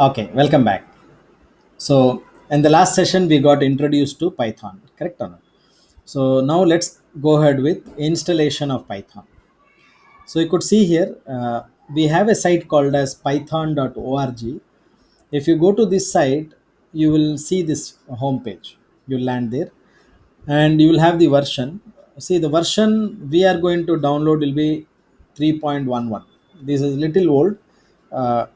Okay, welcome back. So, in the last session, we got introduced to Python, correct or not? So, now let's go ahead with installation of Python. So, you could see here, we have a site called as python.org. If you go to this site, you will see this homepage. You'll land there and you will have the version. See, the version we are going to download will be 3.11. This is little old, uh,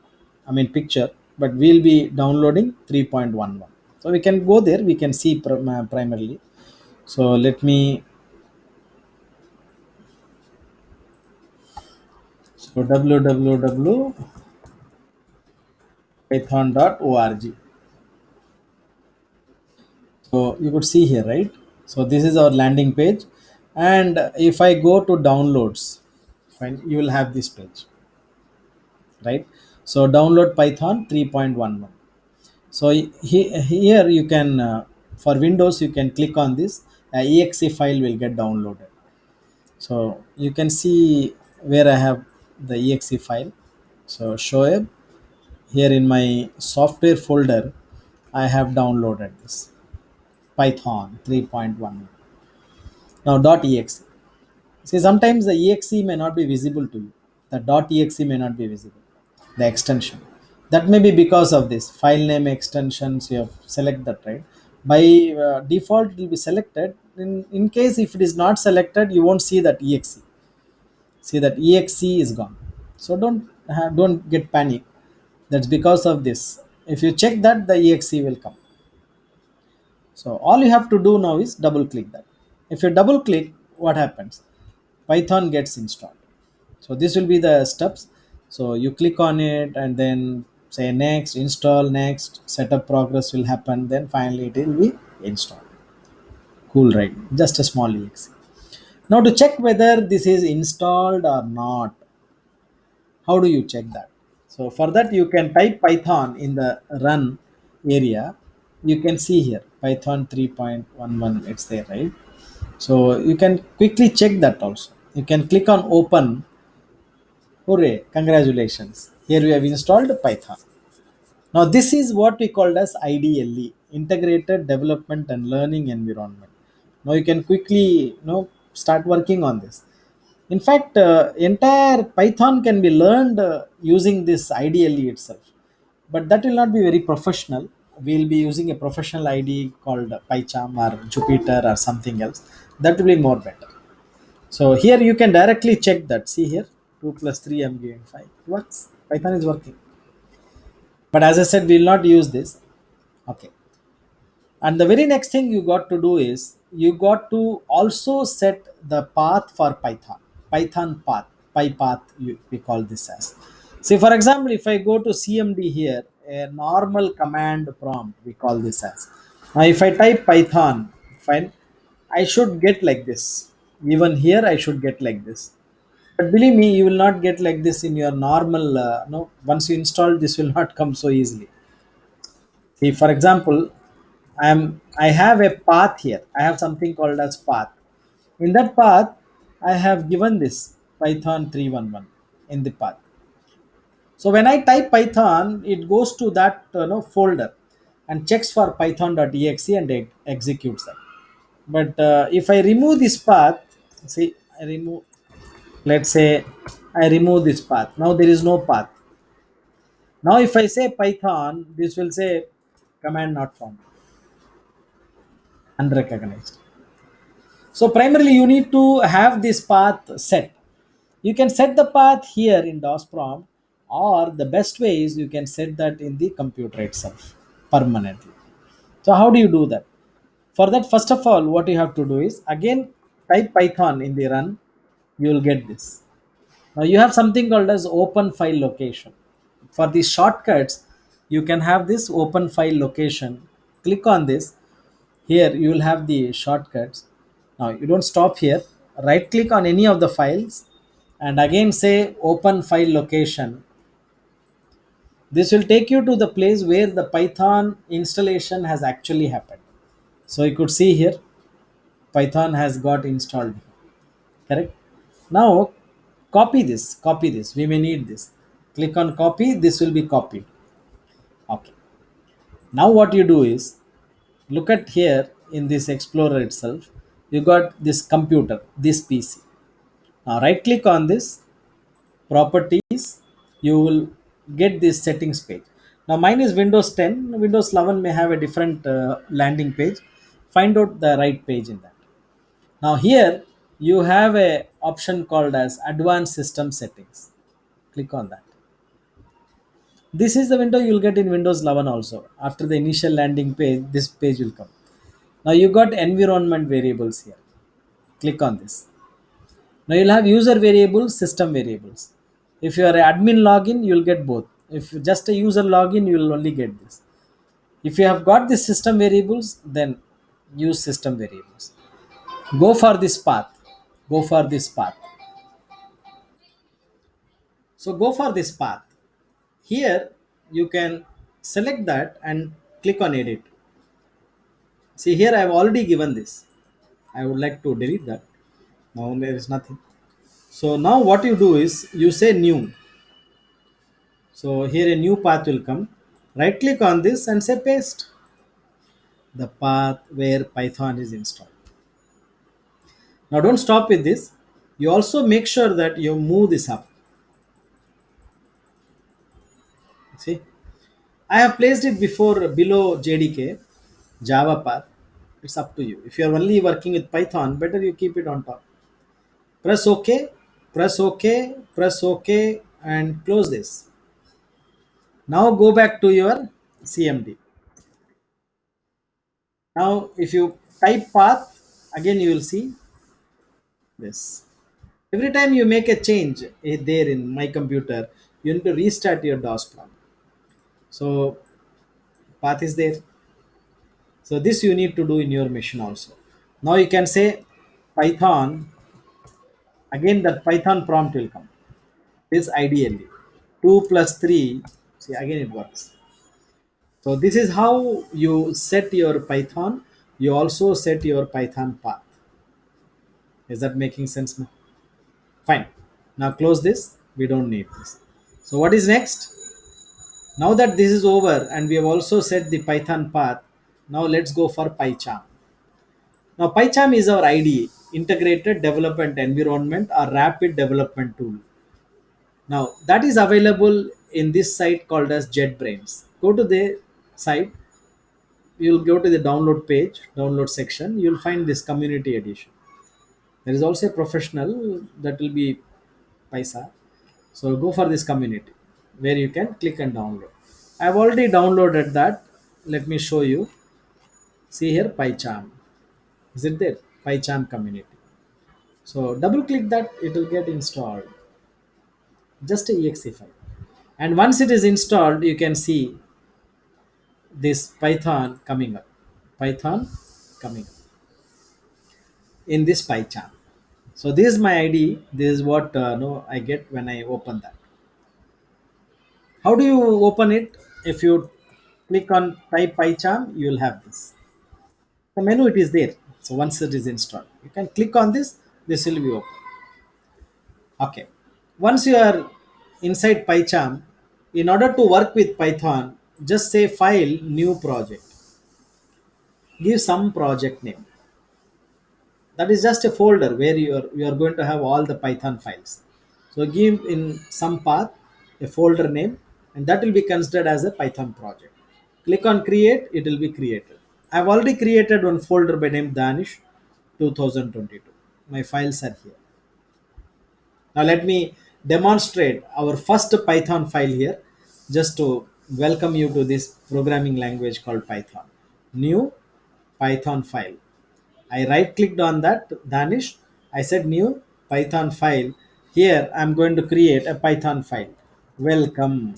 picture, but we'll be downloading 3.11. So we can go there, we can see primarily. So let me, so www.python.org. So you could see here, right? So this is our landing page. And if I go to downloads, fine, you will have this page, right? So download Python 3.11. So here you can, for Windows, you can click on this, exe file will get downloaded. So you can see where I have the exe file. So show up here in my software folder, I have downloaded this Python 3.1. Now .exe. See, sometimes the exe may not be visible to you. The .exe may not be visible. The extension. That may be because of this file name extensions. You have select that, right? By default, it will be selected. In case if it is not selected, you won't see that exe. See that exe is gone. So don't get panic. That's because of this. If you check that, the exe will come. So all you have to do now is double click that. If you double click, what happens? Python gets installed. So this will be the steps. So you click on it and then say next, install next, setup progress will happen. Then finally it will be installed. Cool, right? Just a small exe. Now to check whether this is installed or not, how do you check that? So for that you can type Python in the run area. You can see here Python 3.11. It's there, right? So you can quickly check that also. You can click on open. Hooray, congratulations. Here we have installed Python. Now this is what we called as IDLE, Integrated Development and Learning Environment. Now you can quickly start working on this. In fact, entire Python can be learned using this IDLE itself. But that will not be very professional. We'll be using a professional ID called PyCharm or Jupyter or something else. That will be more better. So here you can directly check that. See here, 2 plus 3 I'm giving 5. It works. Python is working. But as I said, we will not use this. Okay. And the very next thing you got to do is you got to also set the path for Python. Python path. PyPath we call this as. See, for example, if I go to CMD here, a normal command prompt, we call this as. Now if I type Python, fine, I should get like this. Even here I should get like this. But believe me, you will not get like this in your normal. No, once you install, this will not come so easily. See, for example, I have a path here. I have something called as path. In that path, I have given this Python 311 in the path. So when I type Python, it goes to that folder and checks for python.exe and it executes that. But if I remove this path, see, I remove. Let's say I remove this path. Now there is no path. Now if I say Python, this will say command not found, unrecognized. So primarily you need to have this path set. You can set the path here in DOS prompt, or the best way is you can set that in the computer itself permanently. So how do you do that? For that, first of all, what you have to do is again type Python in the run. You will get this. Now you have something called as open file location. For these shortcuts, you can have this open file location. Click on this. Here you will have the shortcuts. Now you don't stop here. Right click on any of the files and again say open file location. This will take you to the place where the Python installation has actually happened. So you could see here Python has got installed. Correct? Now copy this. We may need this. Click on copy. This will be copied. Okay. Now what you do is, look at here in this Explorer itself. You got this computer, this PC. Now right click on this properties. You will get this settings page. Now mine is Windows 10. Windows 11 may have a different landing page. Find out the right page in that. Now here you have a option called as advanced system settings. Click on that. This is the window you will get in Windows 11 also. After the initial landing page, this page will come. Now you got environment variables here. Click on this. Now you'll have user variables, system variables. If you are an admin login, you'll get both. If you just a user login, you will only get this. If you have got the system variables, then use system variables. Go for this path. Go for this path. So go for this path. Here you can select that and click on edit. See here I have already given this. I would like to delete that. Now there is nothing. So now what you do is you say new. So here a new path will come. Right click on this and say paste the path where Python is installed. Now don't stop with this. You also make sure that you move this up. See, I have placed it before below JDK, Java path. It's up to you. If you are only working with Python, better you keep it on top. Press OK, press OK, press OK, and close this. Now go back to your CMD. Now, if you type path, again you will see this. Every time you make a change there in my computer, you need to restart your DOS prompt. So path is there. So this you need to do in your machine also. Now you can say Python. Again that Python prompt will come. This ideally 2 plus 3. See again it works. So this is how you set your Python. You also set your Python path. Is that making sense now? Fine. Now close this. We don't need this. So what is next? Now that this is over and we have also set the Python path, now let's go for PyCharm. Now PyCharm is our IDE, Integrated Development Environment or Rapid Development Tool. Now that is available in this site called as JetBrains. Go to the site, you'll go to the download page, download section, you'll find this community edition. There is also a professional that will be Paisa. So go for this community where you can click and download. I've already downloaded that. Let me show you. See here PyCharm. Is it there? PyCharm community. So double click that, it will get installed. Just a exe file. And once it is installed, you can see this Python coming up. Python coming up in this PyCharm. So this is my ID. This is what no I get when I open that. How do you open it? If you click on type PyCharm, you will have this. The menu it is there. So once it is installed, you can click on this. This will be open. Okay. Once you are inside PyCharm, in order to work with Python, just say file new project. Give some project name. That is just a folder where you are going to have all the Python files. So give in some path a folder name, and that will be considered as a Python project. Click on create, it will be created. I've already created one folder by name Danish 2022. My files are here. Now let me demonstrate our first Python file here, just to welcome you to this programming language called Python. New Python file. I right clicked on that Danish. I said new Python file. Here I'm going to create a Python file. Welcome.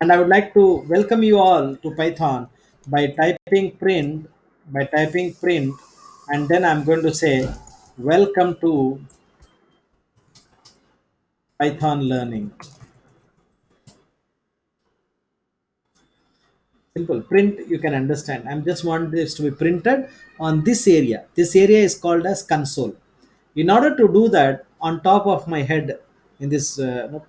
And I would like to welcome you all to Python by typing print, and then I'm going to say welcome to Python learning. Simple. Print, you can understand. I'm just want this to be printed on this area. This area is called as console. In order to do that, on top of my head in this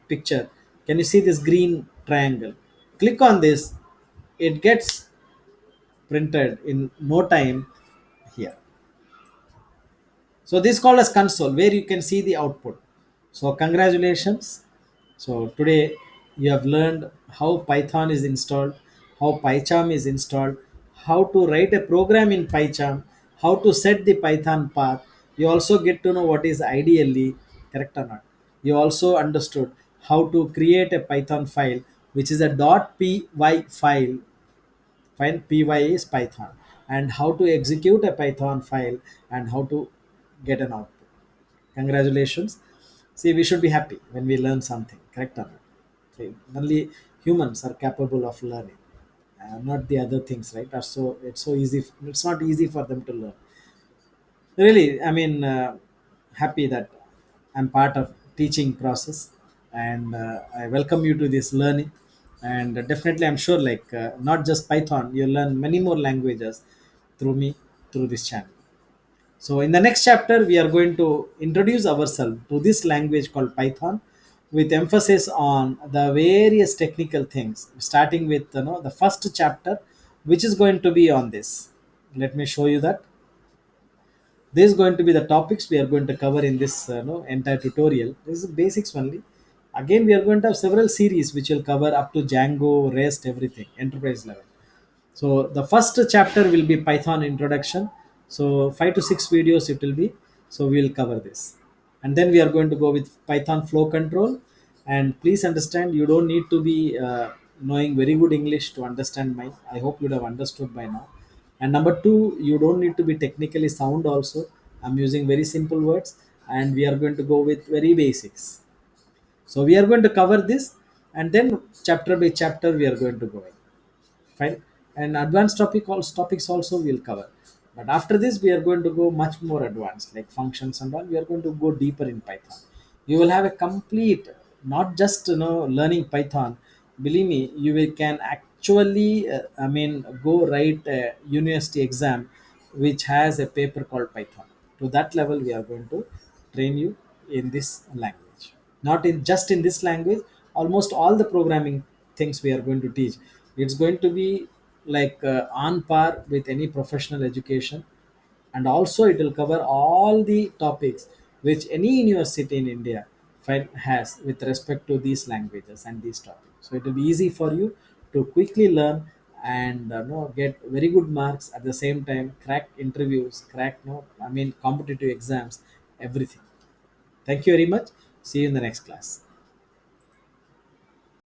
picture, Can you see this green triangle? Click on this, it gets printed in no time here. So this called as console where you can see the output. So congratulations. So today you have learned how Python is installed, how PyCharm is installed, how to write a program in PyCharm, how to set the Python path. You also get to know what is ideally correct or not. You also understood how to create a Python file which is a .py file. File py is Python, and how to execute a Python file and how to get an output. Congratulations. See, we should be happy when we learn something, correct or not? See, only humans are capable of learning, not the other things, right? Are so it's so easy. It's not easy for them to learn. Really, I mean, happy that I'm part of teaching process, and I welcome you to this learning. And definitely, I'm sure, like not just Python, you learn many more languages through me through this channel. So in the next chapter, we are going to introduce ourselves to this language called Python, with emphasis on the various technical things, starting with the first chapter, which is going to be on this. Let me show you that. This is going to be the topics we are going to cover in this entire tutorial. This is basics only. Again, we are going to have several series which will cover up to Django, REST, everything, enterprise level. So the first chapter will be Python introduction. So 5 to 6 videos it will be. So we will cover this, and then we are going to go with Python flow control. And please understand, you don't need to be knowing very good English to understand mine. I hope you would have understood by now. And number two, you don't need to be technically sound also. I'm using very simple words, and we are going to go with very basics. So we are going to cover this, and then chapter by chapter we are going to go. Fine. And advanced topics also we'll cover. But after this, we are going to go much more advanced, like functions and all. We are going to go deeper in Python. You will have a complete, not just learning Python. Believe me, can actually, go write a university exam, which has a paper called Python. To that level, we are going to train you in this language. Not in just in this language, almost all the programming things we are going to teach, it's going to be like on par with any professional education. And also it will cover all the topics which any university in India has with respect to these languages and these topics. So it will be easy for you to quickly learn and get very good marks, at the same time crack interviews, crack no I mean competitive exams, everything. Thank you very much. See you in the next class.